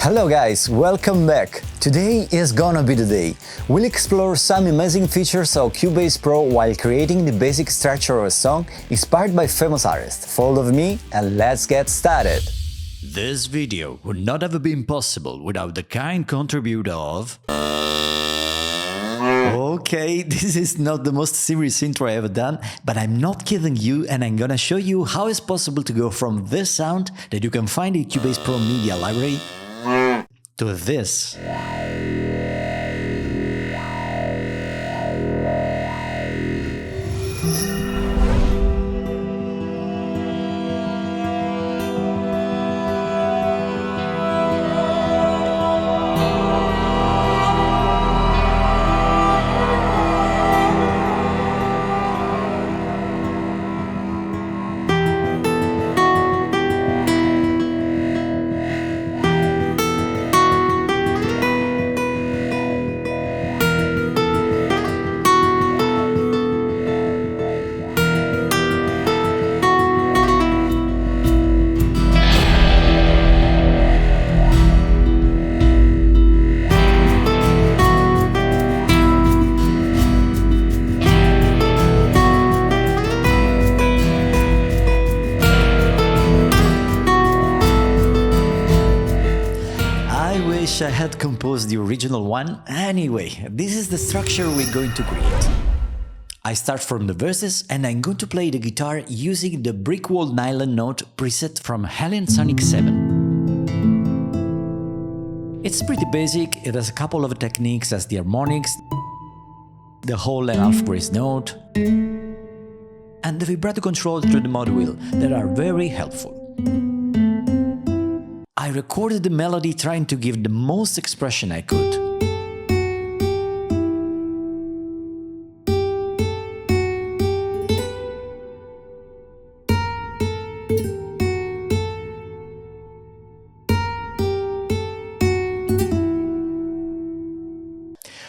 Hello guys, welcome back! Today is gonna be the day. We'll explore some amazing features of Cubase Pro while creating the basic structure of a song inspired by famous artists. Follow me and let's get started! This video would not have been possible without the kind contribute of... Okay, this is not the most serious intro I ever done, but I'm not kidding you, and I'm gonna show you how it's possible to go from this sound that you can find in Cubase Pro Media Library to this. I had composed the original one. Anyway, this is the structure we're going to create. I start from the verses and I'm going to play the guitar using the Brick Wall Nylon Note preset from Alien Sonic 7. It's pretty basic, it has a couple of techniques as the harmonics, the whole and half grace note, and the vibrato control through the mod wheel that are very helpful. I recorded the melody trying to give the most expression I could.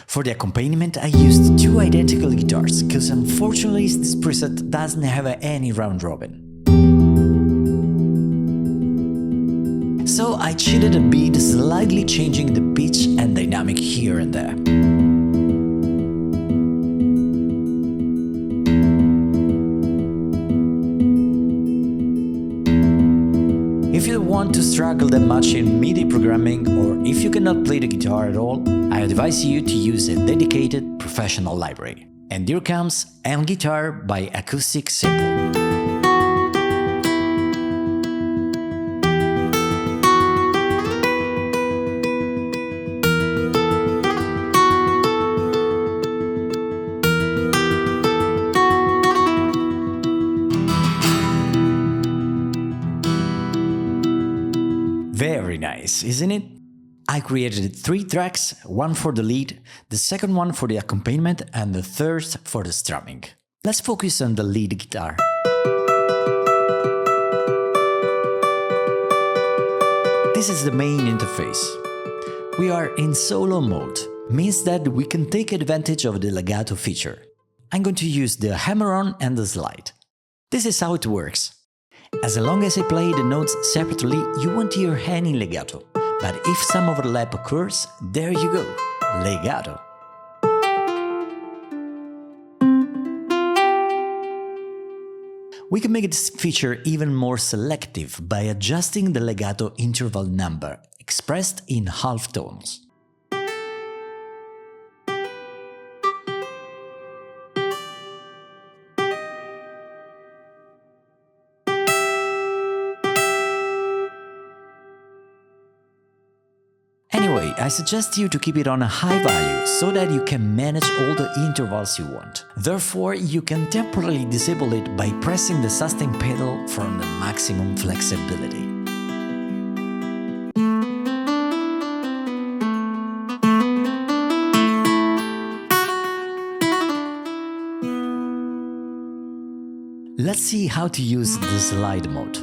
For the accompaniment I used two identical guitars, cause unfortunately this preset doesn't have any round robin. So I cheated a bit, slightly changing the pitch and dynamic here and there. If you want to struggle that much in MIDI programming, or if you cannot play the guitar at all, I advise you to use a dedicated professional library. And here comes MGuitar by Acoustic Simple. Very nice, isn't it? I created 3 tracks, one for the lead, the second one for the accompaniment, and the third for the strumming. Let's focus on the lead guitar. This is the main interface. We are in solo mode, means that we can take advantage of the legato feature. I'm going to use the hammer-on and the slide. This is how it works. As long as I play the notes separately, you won't hear any legato. But if some overlap occurs, there you go, legato. We can make this feature even more selective by adjusting the legato interval number, expressed in half tones. Anyway, I suggest you to keep it on a high value so that you can manage all the intervals you want. Therefore, you can temporarily disable it by pressing the sustain pedal for the maximum flexibility. Let's see how to use the slide mode.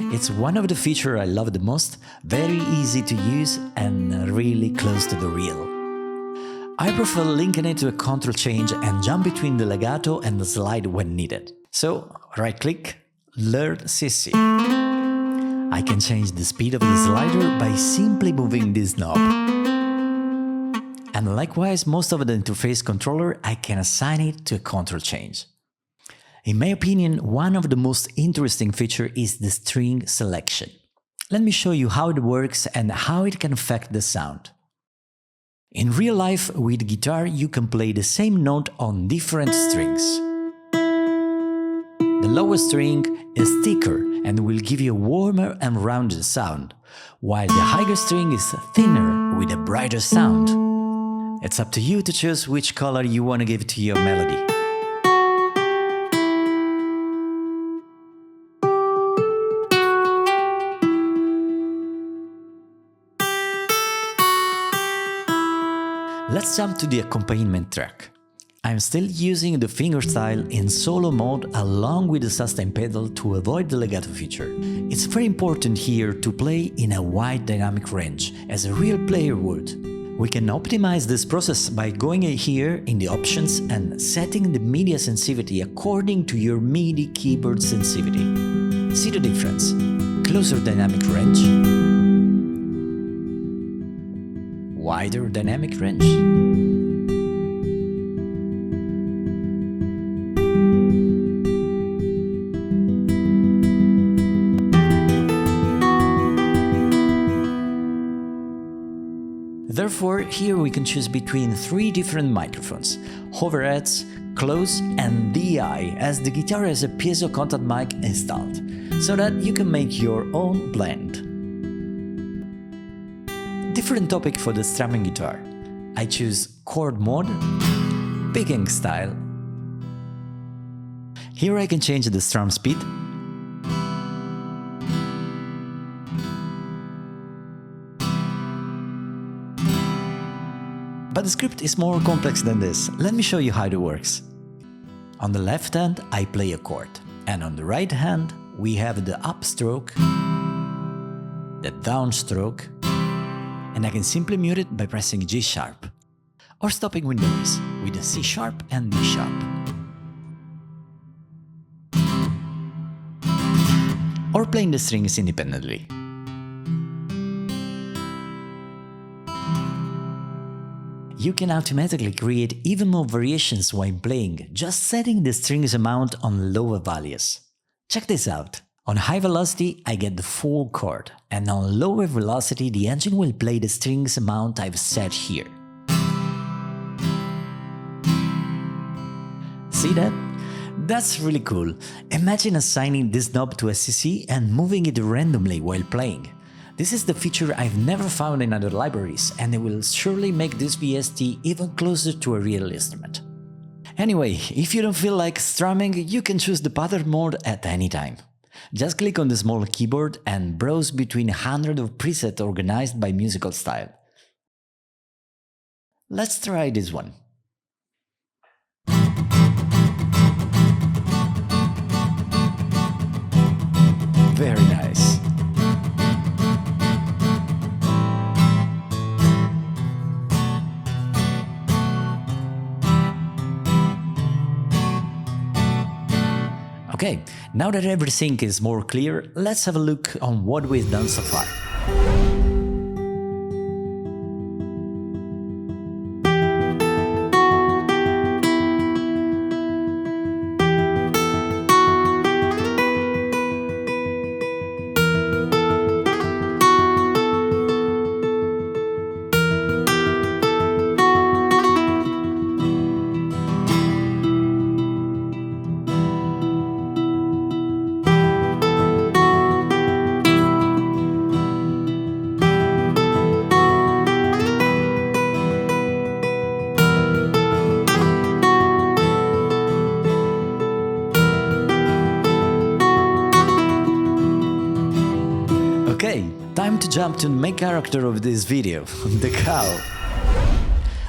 It's one of the features I love the most, very easy to use and really close to the real. I prefer linking it to a control change and jump between the legato and the slide when needed. So, right-click, Learn CC. I can change the speed of the slider by simply moving this knob. And likewise, most of the interface controller, I can assign it to a control change. In my opinion, one of the most interesting features is the string selection. Let me show you how it works and how it can affect the sound. In real life, with guitar, you can play the same note on different strings. The lowest string is thicker and will give you a warmer and rounded sound, while the higher string is thinner with a brighter sound. It's up to you to choose which color you want to give to your melody. Let's jump to the accompaniment track. I'm still using the fingerstyle in solo mode along with the sustain pedal to avoid the legato feature. It's very important here to play in a wide dynamic range, as a real player would. We can optimize this process by going here in the options and setting the media sensitivity according to your MIDI keyboard sensitivity. See the difference? Closer dynamic range, wider dynamic range. Therefore, here we can choose between 3 different microphones: overheads, close and DI, as the guitar has a piezo contact mic installed, so that you can make your own blend. Different topic for the strumming guitar. I choose chord mode, picking style. Here I can change the strum speed, but the script is more complex than this. Let me show you how it works. On the left hand I play a chord, and on the right hand we have the upstroke, the downstroke, and I can simply mute it by pressing G sharp, or stopping windows with the C sharp and D sharp, or playing the strings independently. You can automatically create even more variations while playing, just setting the strings amount on lower values. Check this out. On high velocity, I get the full chord, and on lower velocity, the engine will play the strings amount I've set here. See that? That's really cool. Imagine assigning this knob to a CC and moving it randomly while playing. This is the feature I've never found in other libraries, and it will surely make this VST even closer to a real instrument. Anyway, if you don't feel like strumming, you can choose the pattern mode at any time. Just click on the small keyboard and browse between hundreds of presets organized by musical style. Let's try this one. Very nice. Okay, now that everything is more clear, let's have a look on what we've done so far. Okay, time to jump to the main character of this video, the cow.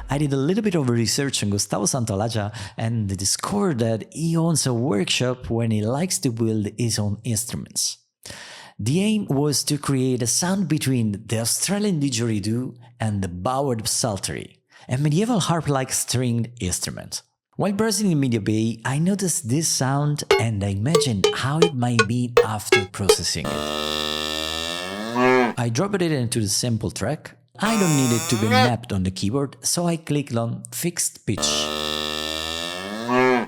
I did a little bit of research on Gustavo Santaolalla and discovered that he owns a workshop where he likes to build his own instruments. The aim was to create a sound between the Australian didgeridoo and the Bowered psaltery, a medieval harp-like stringed instrument. While browsing in MediaBay, I noticed this sound and I imagined how it might be after processing it. I dropped it into the sample track. I don't need it to be mapped on the keyboard, so I clicked on Fixed Pitch.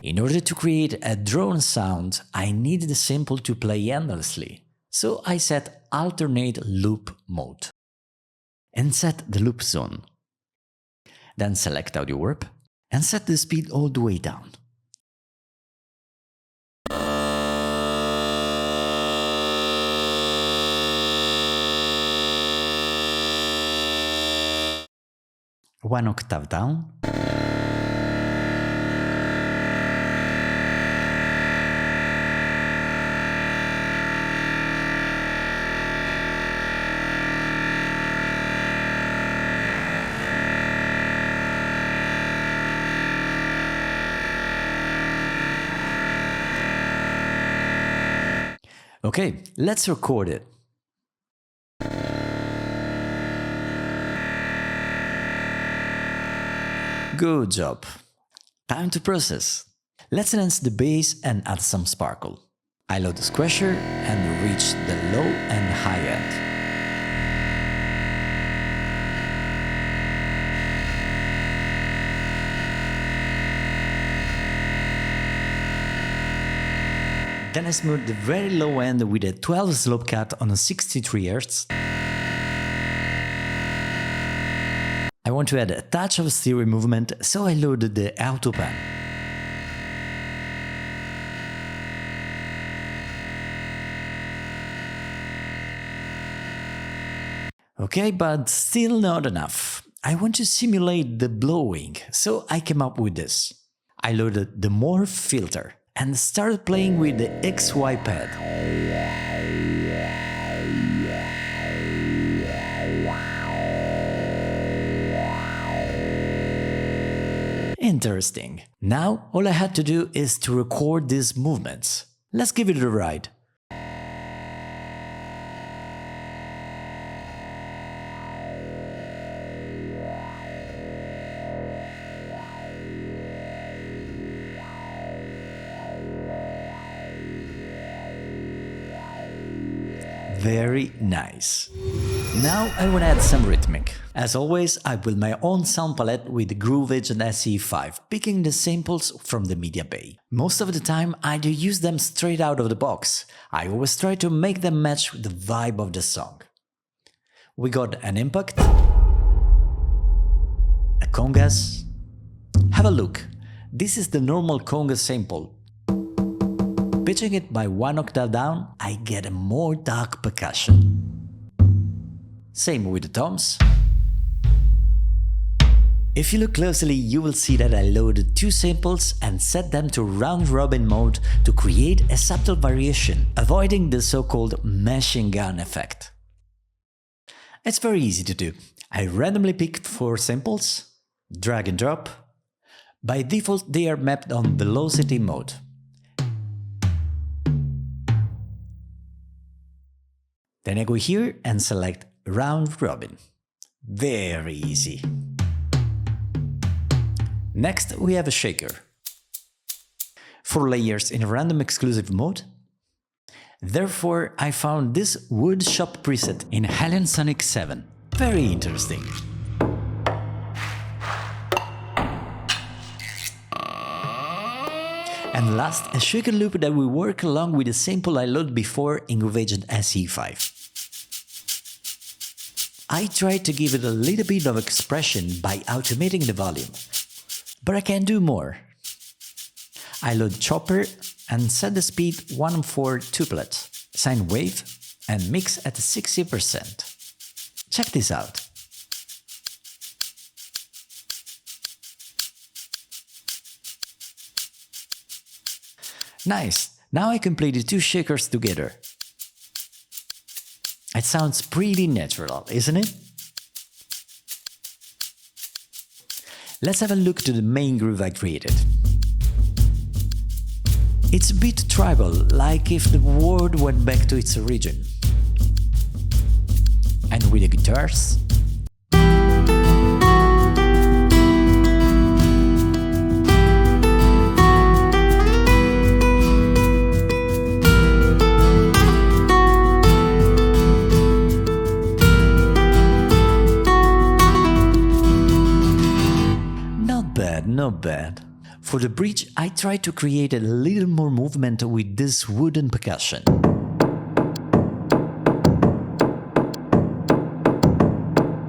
In order to create a drone sound, I needed the sample to play endlessly, so I set Alternate Loop Mode and set the loop zone. Then select Audio Warp and set the speed all the way down. One octave down. Okay, let's record it. Good job. Time to process. Let's enhance the bass and add some sparkle. I load the squasher and reach the low and high end. Then I smooth the very low end with a 12 slope cut on a 63 Hz. I want to add a touch of stereo movement, so I loaded the auto pan. Okay, but still not enough. I want to simulate the blowing, so I came up with this. I loaded the Morph filter and started playing with the XY pad. Interesting. Now all I had to do is to record these movements. Let's give it a ride. Very nice. Now I will add some rhythmic. As always, I build my own sound palette with the Groove Agent SE5, picking the samples from the MediaBay. Most of the time I do use them straight out of the box. I always try to make them match the vibe of the song. We got an impact, a congas. Have a look. This is the normal conga sample. Pitching it by 1 octave down, I get a more dark percussion. Same with the toms. If you look closely, you will see that I loaded 2 samples and set them to round-robin mode to create a subtle variation, avoiding the so-called machine gun effect. It's very easy to do. I randomly picked 4 samples, drag and drop. By default, they are mapped on velocity mode. Then I go here and select Round Robin. Very easy. Next we have a shaker. 4 layers in random exclusive mode. Therefore I found this wood shop preset in Helen Sonic 7. Very interesting. And last, a shaker loop that will work along with the sample I loaded before in Groove Agent SE5. I tried to give it a little bit of expression by automating the volume, but I can do more. I load Chopper and set the speed 1/4 tuplet, sine wave and mix at 60%. Check this out. Nice! Now I can play the 2 shakers together. It sounds pretty natural, isn't it? Let's have a look to the main groove I created. It's a bit tribal, like if the world went back to its origin. And with the guitars, For the bridge, I tried to create a little more movement with this wooden percussion.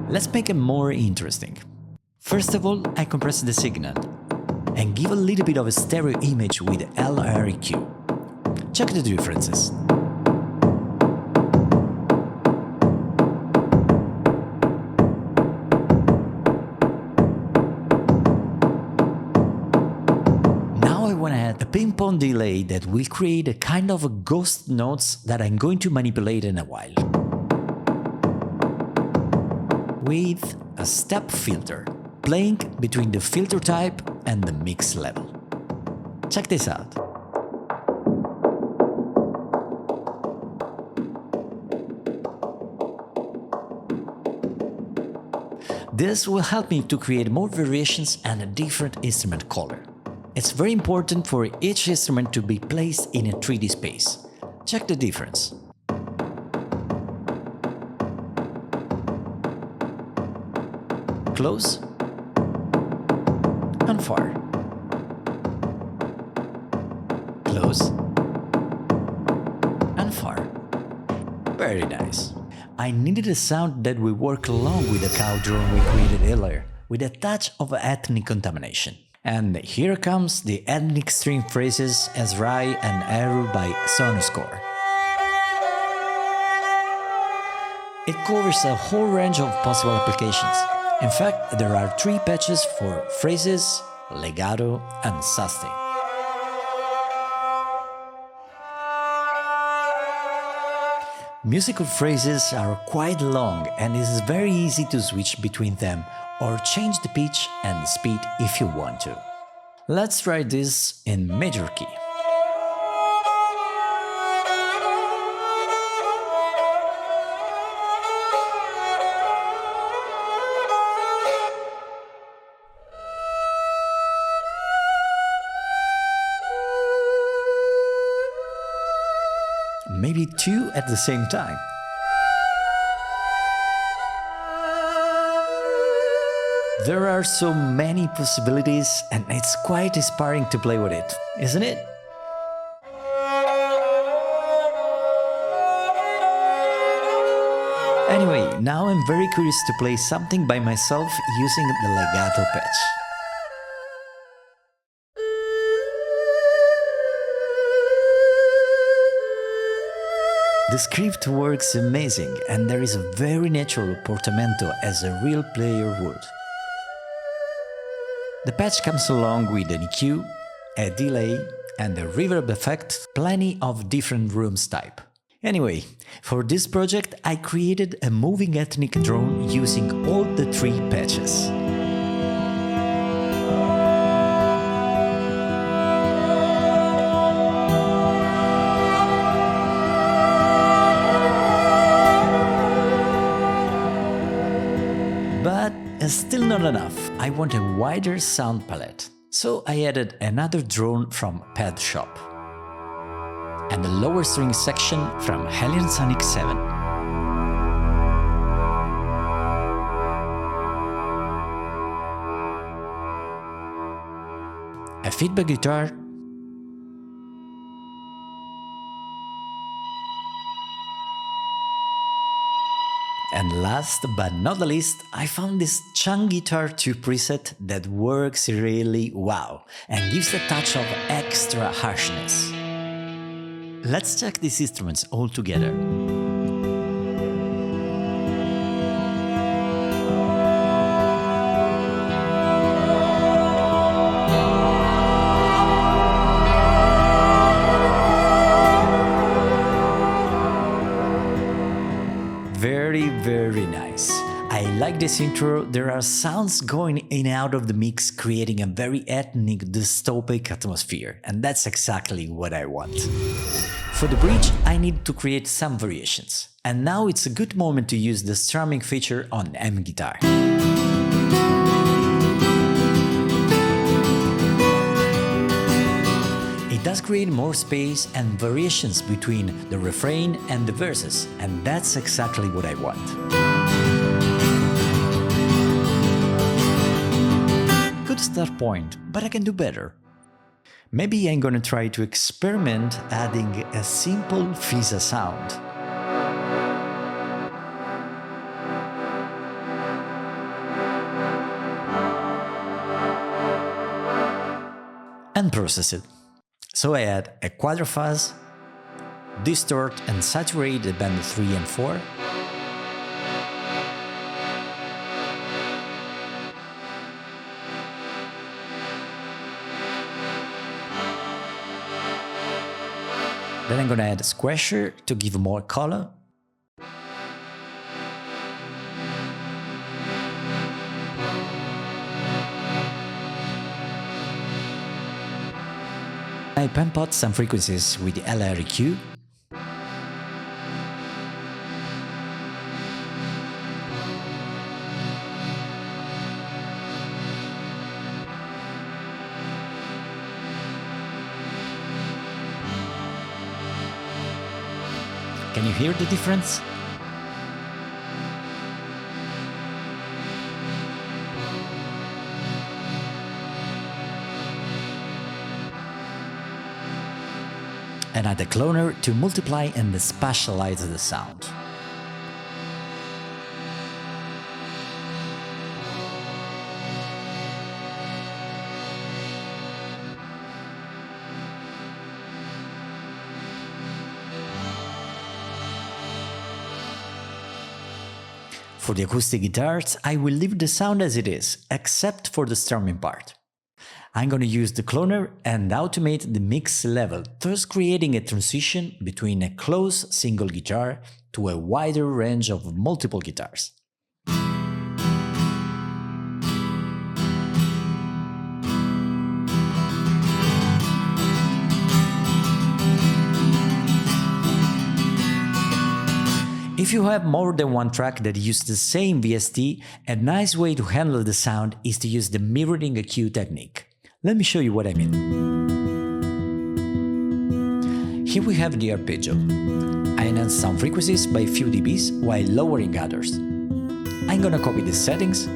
Let's make it more interesting. First of all, I compress the signal and give a little bit of a stereo image with LREQ. Check the differences. Now I want to add a ping-pong delay that will create a kind of a ghost notes that I'm going to manipulate in a while. With a step filter, playing between the filter type and the mix level. Check this out. This will help me to create more variations and a different instrument color. It's very important for each instrument to be placed in a 3D space. Check the difference. Close and far. Close and far. Very nice. I needed a sound that will work along with the cow drone we created earlier, with a touch of ethnic contamination. And here comes the ethnic string phrases Esraj and Erhu by Sonuscore. It covers a whole range of possible applications. In fact, there are 3 patches for phrases, legato and sustain. Musical phrases are quite long and it is very easy to switch between them or change the pitch and the speed if you want to. Let's try this in major key. Maybe 2 at the same time. There are so many possibilities and it's quite inspiring to play with it, isn't it? Anyway, now I'm very curious to play something by myself using the legato patch. The script works amazing and there is a very natural portamento as a real player would. The patch comes along with an EQ, a delay and a reverb effect, plenty of different rooms type. Anyway, for this project I created a moving ethnic drone using all the 3 patches. But it's still not enough. I want a wider sound palette. So I added another drone from Pad Shop and a lower string section from Alien Sonic 7. A feedback guitar, and last but not the least, I found this Chung Guitar 2 preset that works really wow and gives a touch of extra harshness. Let's check these instruments all together. Very nice. I like this intro. There are sounds going in and out of the mix, creating a very ethnic, dystopic atmosphere, and that's exactly what I want. For the bridge, I need to create some variations, and now it's a good moment to use the strumming feature on MGuitar. It does create more space and variations between the refrain and the verses, and that's exactly what I want. Good start point, but I can do better. Maybe I'm gonna try to experiment adding a simple fizz sound. And process it. So I add a quadro fuzz, distort and saturate the band 3 and 4, then I'm gonna add a squasher to give more color, I pan pot some frequencies with the LREQ. Can you hear the difference? And add a cloner to multiply and spatialize the sound. For the acoustic guitars, I will leave the sound as it is, except for the strumming part. I'm gonna use the cloner and automate the mix level, thus creating a transition between a close single guitar to a wider range of multiple guitars. If you have more than one track that use the same VST, a nice way to handle the sound is to use the mirroring EQ technique. Let me show you what I mean. Here we have the arpeggio. I enhance some frequencies by a few dBs while lowering others. I'm gonna copy the settings,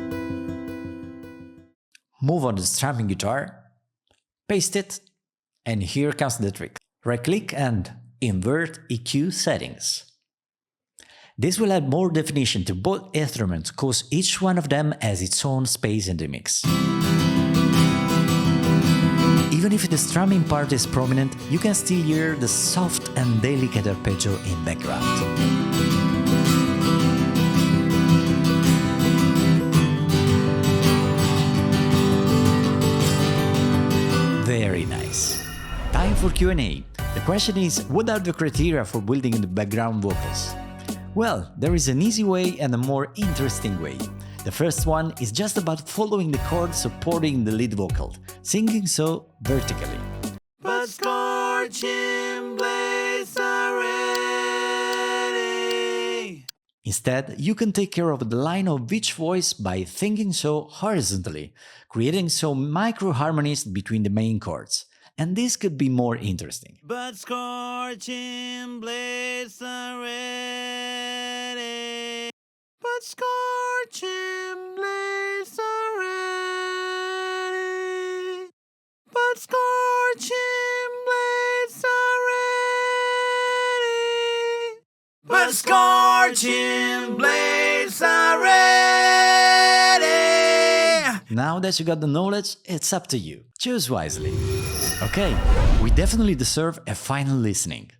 move on the strumming guitar, paste it, and here comes the trick. Right-click and invert EQ settings. This will add more definition to both instruments, cause each one of them has its own space in the mix. Even if the strumming part is prominent, you can still hear the soft and delicate arpeggio in background. Very nice. Time for Q&A. The question is, what are the criteria for building the background vocals? Well, there is an easy way and a more interesting way. The first one is just about following the chords supporting the lead vocal, singing so vertically. But scorching blaze are ready. Instead, you can take care of the line of each voice by thinking so horizontally, creating some micro harmonies between the main chords. And this could be more interesting. But scorching blaze are ready. But scorching blaze are ready. But scorching blaze are ready. But scorching blaze are ready. Now that you got the knowledge, it's up to you. Choose wisely. Okay, we definitely deserve a final listening.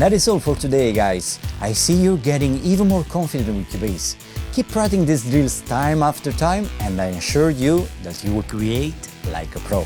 And that is all for today, guys. I see you're getting even more confident with Cubase. Keep practicing these drills time after time, and I assure you that you will create like a pro.